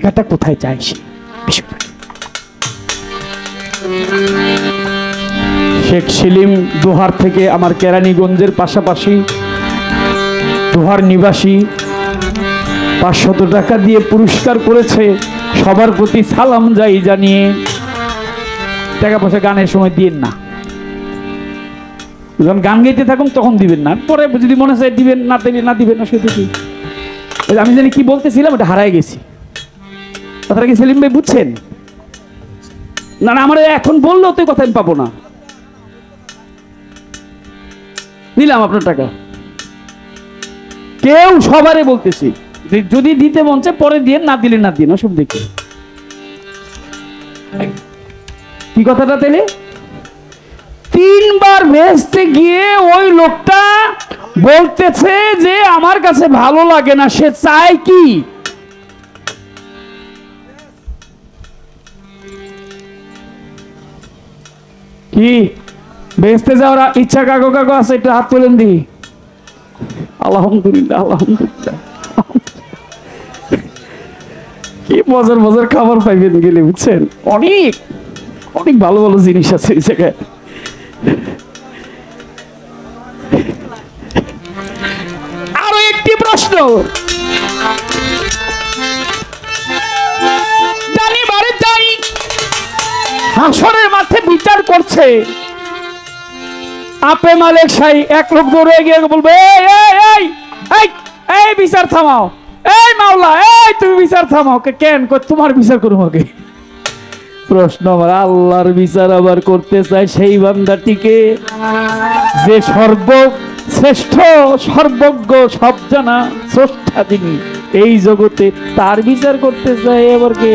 জায়গাটা কোথায় চাইছি বিষয়টা। শেখ সেলিম দোহার থেকে আমার কেরানীগঞ্জের পাশাপাশি দোহার নিবাসী 500 টাকা দিয়ে পুরস্কার করেছে। সবার প্রতি সালাম যাই জানিয়ে। টাকা পয়সা গানের সময় দিবেন না, যখন গান গাইতে থাকুন তখন দিবেন না, পরে যদি মনে চায় দিবেন, না দিবেন না দিবেন না সেটা কি। আমি জানি কি বলতেছিলাম, ওটা হারাই গেছি। কথাটা কি সেলিম ভাই বুঝছেন? না না, আমার এখন বললেও তো কথা আমি পাবো না। নিলাম আপনার টাকা, কেউ সবারই বলতেছি যদি দিতে মন চায় পরে দিয়ে, না দিলে না দিন, ওসব দেখি। কি কথাটা তাহলে 3 বার ভেস্তে গিয়ে ওই লোকটা বলতেছে যে আমার কাছে ভালো লাগে না, সে চায় কি? কি ভেস্তে যাওয়ার ইচ্ছা কাগো কাগো আছে? একটু হাত তোলেন দি। আলহামদুলিল্লাহ, আলহামদুলিল্লাহ। কি মজার মজার খাবার পাইবেন গেলে, বুঝছেন? অনেক অনেক ভালো ভালো জিনিস আছে এই জায়গায়। আরো একটি প্রশ্ন, জানি বারে যাই হাসরের মাঠে বিচার করছে, আপে মালিক সাই এক লোক দৌড়ে গিয়ে বলবে এই এই এই এই এই বিচার থামাও, এই মাওলা এই তুমি বিচার থামাও। কেন? তোমার বিচার করবো কে? প্রশ্ন আমার, আল্লাহর বিচার আবার করতে চায় সেই বান্দাটিকে যে সর্বশ্রেষ্ঠ, সর্বজ্ঞ, সব জানা স্রষ্টা তিনি এই জগতে, তার বিচার করতে চায় আবার কে?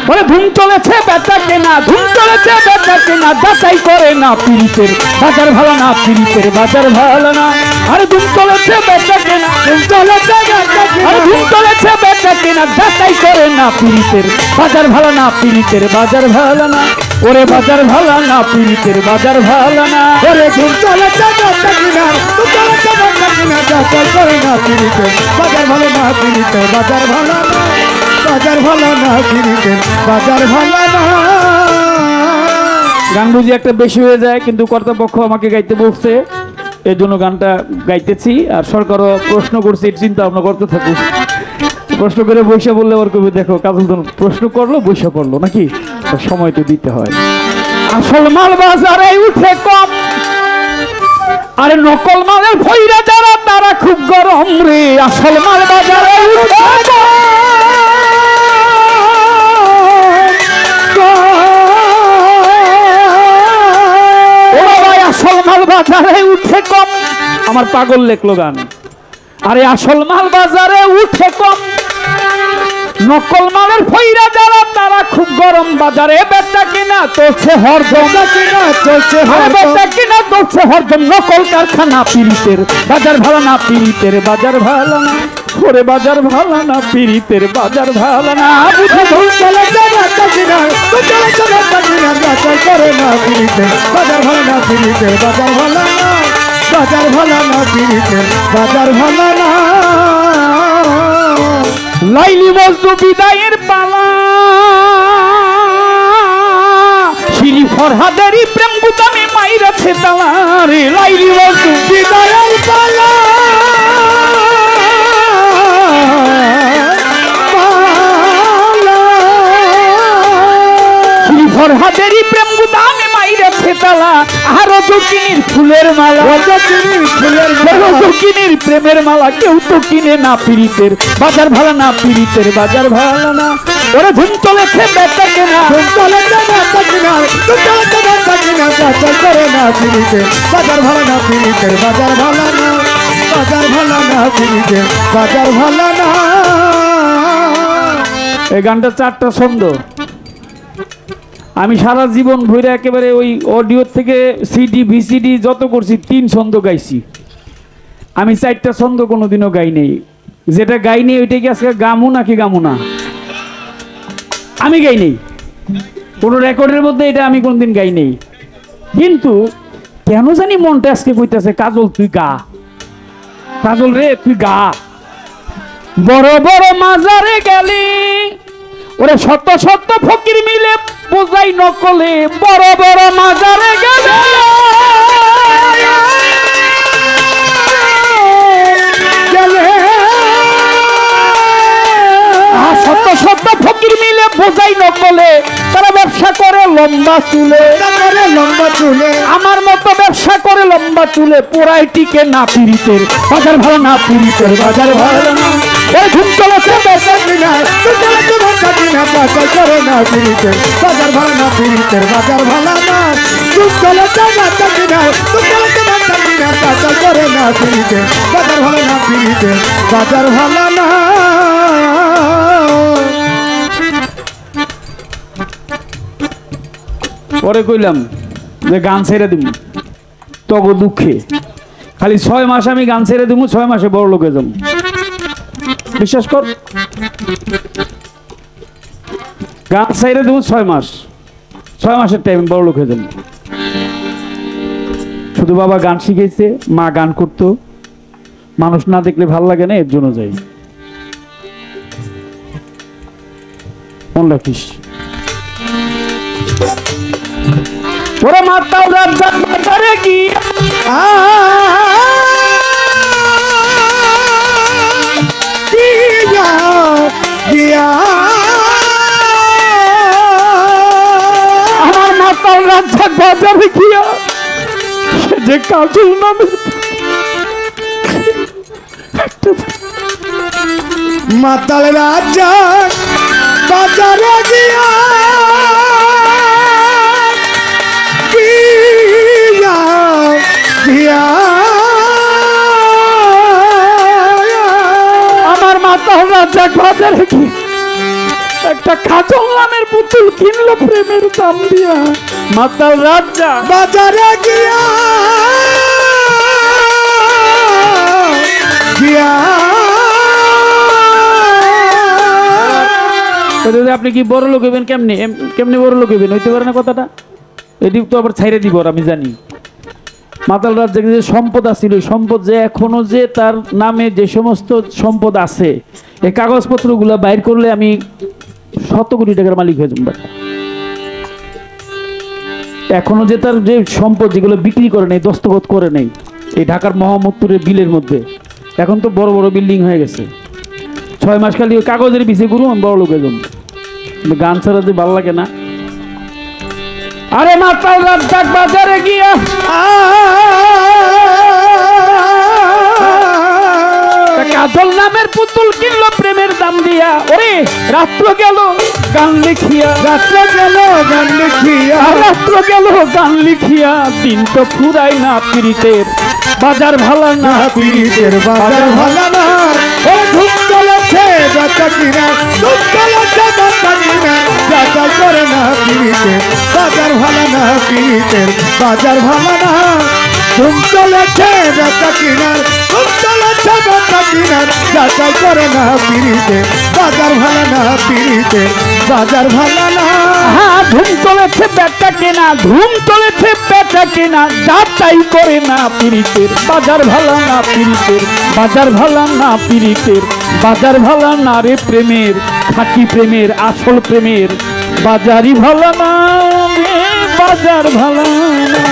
বলে ধুম চলেছে বেচা কেনা, ধুম চলেছে বেচা কেনা, যাচাই করে না পীড়িতের বাজার ভালো না, পীড়িতের বাজার ভালো না। আরে ধুম চলেছে বেচা কেনা, ধুম চলেছে বেচা কেনা, আরে ধুম চলেছে বেচা কেনা, যাচাই করে না পীড়িতের বাজার ভালো না, পীড়িতের বাজার ভালো না। ওরে বাজার ভালো না, পীড়িতের বাজার ভালো না। ওরে ধুম চলেছে বেচা কেনা, ধুম চলেছে বেচা কেনা, যাচাই করে না পীড়িতের বাজার ভালো না, পীড়িতের বাজার ভালো না, বাজার ভালো না, পীড়িতের বাজার ভালো না। গান বুঝি একটা বেশি হয়ে যায়, কিন্তু কর্তৃপক্ষ আমাকে গাইতে বলছে, এই জন্য গানটা গাইতেছি। আর সরকারও প্রশ্ন করছে, চিন্তা ভাবনা করতে থাকুক। প্রশ্ন করে বৈশা বললে ওর কবি দেখো কাজল প্রশ্ন করলো, বৈশা করলো নাকি, সময় তো দিতে হয়। আসল মাল বাজারে উঠে কম, আরে নকল মালের ভৈরা যারা তারা খুব গরম রে। আসল মাল বাজারে উঠে কম, আসল মাল বাজারে উঠে কম। আমার পাগল লেখলো গান। আরে আসল মাল বাজারে উঠে কম, নকল মালের ফইরা যারা তারা খুব গরম। বাজারে বেচা কিনা চলছে হরদম, চলছে বেচা কিনা চলছে হরদম। নকল কারখানা পীড়িতের বাজার ভালো না, পীড়িতের বাজার ভালো না। ওরে বাজার ভালো না, পীড়িতের বাজার ভালো না। বুঝে ধুম চলেছে বেচা কেনা, ধুম চলেছে বেচা কেনা, যাচাই করে না পীড়িতের বাজার ভালো না, পীড়িতের বাজার ভালো না, বাজার ভালো না, পীড়িতের বাজার ভালো না। লাইলি মজনু বিদায়ের পালা, শিরি ফরহাদেরই প্রেম গুদামে মাইরাছে তালা রে। লাইলি মজনু বিদায়ের পালা, শিরি ফরহাদেরই প্রেম গুদামে মাইরাছে তালা। আরো দক্ষিণীর ফুলের মালা, দক্ষিণীর প্রেমের মালা, কেউ তো কিনে না পীড়িতের বাজার ভালো না, পীড়িতের বাজার ভালো না। ওরা ধুম চলেছে বেচা কেনা, ধুম চলেছে বেচা কেনা, ধুম চলেছে বেচা কেনা, যাচাই করে না পীড়িতের বাজার ভালো না, পীড়িতের বাজার ভালো না, বাজার ভালো না, পীড়িতের বাজার ভালো না। এই গানটা 4টা ছন্দ। আমি সারা জীবন ভরে একেবারে ওই অডিও থেকে সিডি ভিসিডি যত করছি 3 ছন্দ গাইছি। আমি 4টা ছন্দ কোনোদিনও গাই নেই। যেটা গাই নেই ওইটা কি আজকে গামু নাকি গামু না? আমি গাই নেই কোনো রেকর্ডের মধ্যে, এটা আমি কোনোদিন গাই নেই। কিন্তু কেন জানি মনটা আজকে কইতাছে কাজল তুই গা, কাজল রে তুই গা। বড় বড় মাজারে গেলি ওরে শত শত ফকির মিলে বোঝাই নকলে বড় বড় মাজারে গেলে শত শত ফকির মিলে বোঝাই নকলে তারা ব্যবসা করে লম্বা চুলে আমার মতো ব্যবসা করে লম্বা চুলে পোড়াই টিকে না পিরিতের বাজার ভালো না পিরিতের বাজার ভালো না ওই ঘুম চলেছে বাজার করে না পিরিতের বাজার ভালো না পিরিতের বাজার ভালো না তুই চলেছে বাচ্চা কিনা তুই চলেছে বাচ্চা কিনা বাজার করে না পিরিতের বাজার ভালো না পিরিতের বাজার ভালো না। পরে কইলাম যে গান ছেড়ে দিব তগো দুঃখে খালি 6 মাস আমি গান ছেড়ে দিব 6 মাসে বড় লোকে যাব বিশ্বাস কর গান ছেড়ে দিব 6 মাস 6 মাসের টাইম বড় লোক হয়ে যাব শুধু বাবা গান শিখাইছে মা গান করতো মানুষ না দেখলে ভালো লাগে না এর জন্য যাই মন রাখিস ওরে মাতাল রাজ্জাক বাজারে গিয়া আমার মাতাল রাজ্জাক বাজারে গিয়া সে যে কাজল নামে মাতাল রাজ্জাক বাজারে গিয়া আমার মাতাল রাজ্জাক বাজারে গিয়ে একটা কাজল নামের পুতুল কিনলো প্রেমের দাম দিয়া মাতাল রাজ্জাক বাজারে গিয়া আপনি কি বড় লোক হইবেন কেমনি কেমনি বড় লোক হইবেন হইতে পারে না কথাটা এটি তো আবার ছাইরে দিব আমি জানি মাতাল রাজ্জাকের যে সম্পদ আছিল সম্পদ যে এখনো যে তার নামে যে সমস্ত সম্পদ আছে এই কাগজপত্রগুলো বাইর করলে আমি 100 কোটি টাকার মালিক হয়ে যাব এখনো যে তার যে সম্পদ যেগুলো বিক্রি করে নেই দস্তখত করে নেই এই ঢাকার মোহাম্মদপুরের বিলের মধ্যে এখন তো বড় বড় বিল্ডিং হয়ে গেছে 6 মাস খালি ওই কাগজের পিছিয়ে ঘুরু আমি বড় লোক হয়ে যাব গান ছাড়া যে ভালো লাগে না আরে মাতাল রাজ্জাক বাজারে গিয়া কাজল নামের পুতুল কিনলো প্রেমের দাম দিয়া ওরে রাত্র গেল গান লিখিয়া রাত্র গেল গান লিখিয়া রাত্র গেল গান লিখিয়া দিন তো ফুরাই না পিরিতের বাজার ভালো না পিরিতের বাজার ভালো না ও ধূপ চলেছে বাচ্চা কিনা ধূপ চলেছে বাচ্চা কিনা বাজার করে না পিরিতের বাজার ভালো না পিরিতের বাজার ভালো না ধূপ চলেছে বাচ্চা কিনা ধূপ চলেছে বাচ্চা কিনা বাজার করে না পিরিতের বাজার ভালো না পিরিতের বাজার ভালো না। হ্যাঁ ধুম চলেছে বেটা কেনা ধুম চলেছে বেটা কেনা যাচাই করে না পিরিতের বাজার ভালো না পিরিতের বাজার ভালো না পিরিতের বাজার ভালো না রে প্রেমের খাঁটি প্রেমের আসল প্রেমের বাজারই ভালো না রে বাজার ভালো না।